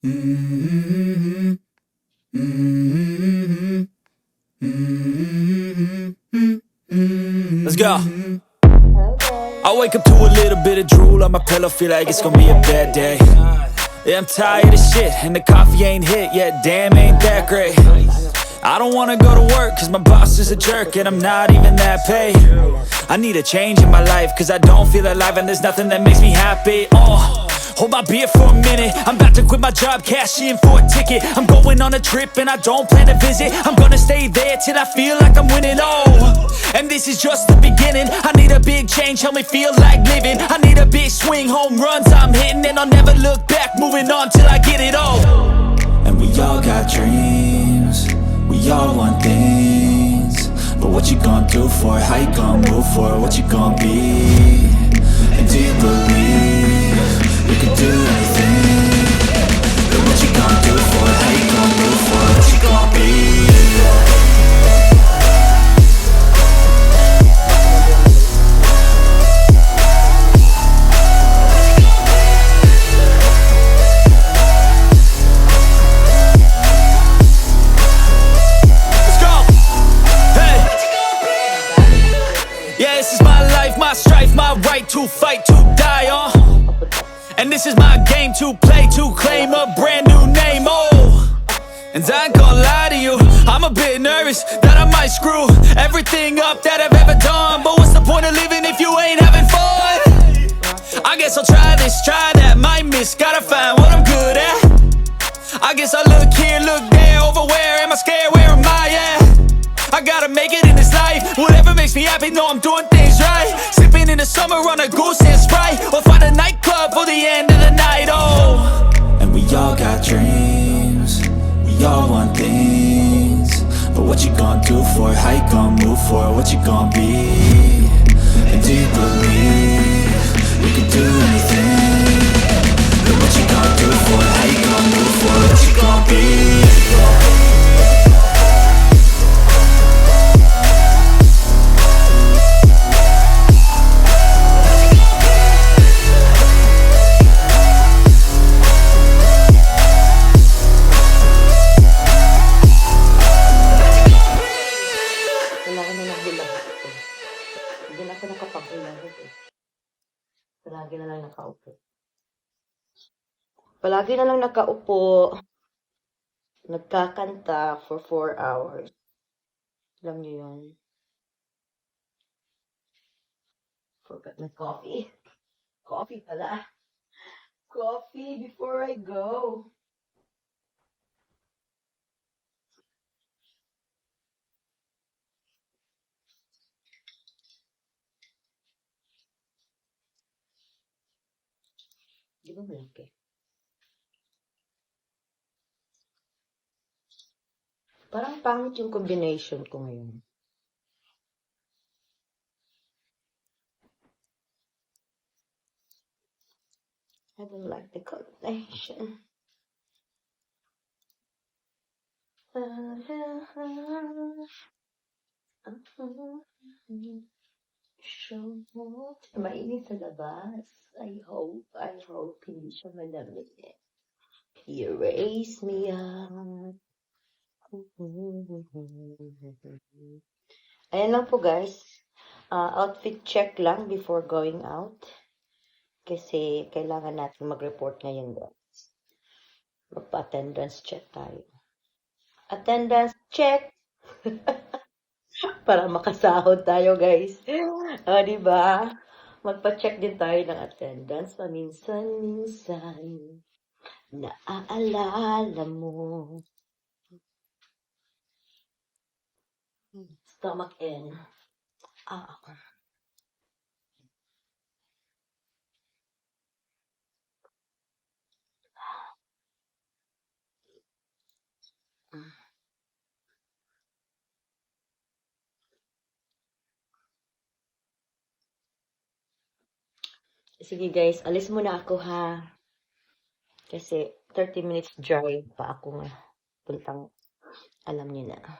Mm-hmm. Mm-hmm. Mm-hmm. Let's go. I wake up to a little bit of drool on my pillow, feel like it's gonna be a bad day. Yeah, I'm tired of shit, and the coffee ain't hit yet, damn, ain't that great. I don't wanna go to work, cause my boss is a jerk, and I'm not even that paid. I need a change in my life, cause I don't feel alive, and there's nothing that makes me happy. Hold my beer for a minute, I'm about to quit my job, cash in for a ticket. I'm going on a trip, and I don't plan to visit. I'm gonna stay there till I feel like I'm winning, and this is just the beginning. I need a big change, help me feel like living. I need a big swing, home runs I'm hitting, and I'll never look back, moving on till I get it all. And we all got dreams, we all want things, but what you gonna do for it? How you gonna move for it? What you gonna be? And do you believe you can do anything? But what you gonna do for it? How you gonna move for it? What you gonna be? Yeah, this is my life, my strife, my right to fight, to die on. And this is my game to play, to claim a brand new name, And I ain't gonna lie to you, I'm a bit nervous that I might screw everything up that I've ever done. But what's the point of living if you ain't having fun? I guess I'll try this, try that, might miss, gotta find what I'm good at. I guess I look here, look there, over where am I scared, where am I at? I gotta make it in this life, whatever makes me happy, know I'm doing things right. Sipping in the summer on a goose and Sprite, or find a nightclub for the end of the night, And we all got dreams, we all want things, but what you gonna do for it? How you gonna move for it? What you gonna be? And do you believe you can do anything? But what you gonna do for it? How you gonna move for it? What you gonna be? Wala ko na lang hulahot ito. Hindi na ako nakapag-hulahot eh. Palagi na lang nakaupo. Palagi na lang nakaupo. Nagkakanta for 4 hours. Alam niyo yun? Forgot my coffee. Coffee pala. Coffee before I go. Di ba malaki? Parang pangit yung combination ko ngayon. I don't like the combination. Mainit sa labas. I hope hindi siya malamig. You raise me up. Ayan lang po guys. Outfit check lang before going out. Kasi kailangan natin mag-report ngayon guys. Magpa-attendance check tayo. Attendance check! Para makasahod tayo guys. Diba? Magpa-check din tayo ng attendance. Paminsan-minsan. Naaalala mo. Stomach in. Sige guys, alis muna ako ha. Kasi 30 minutes drive pa ako nga. Puntang, alam niyo na.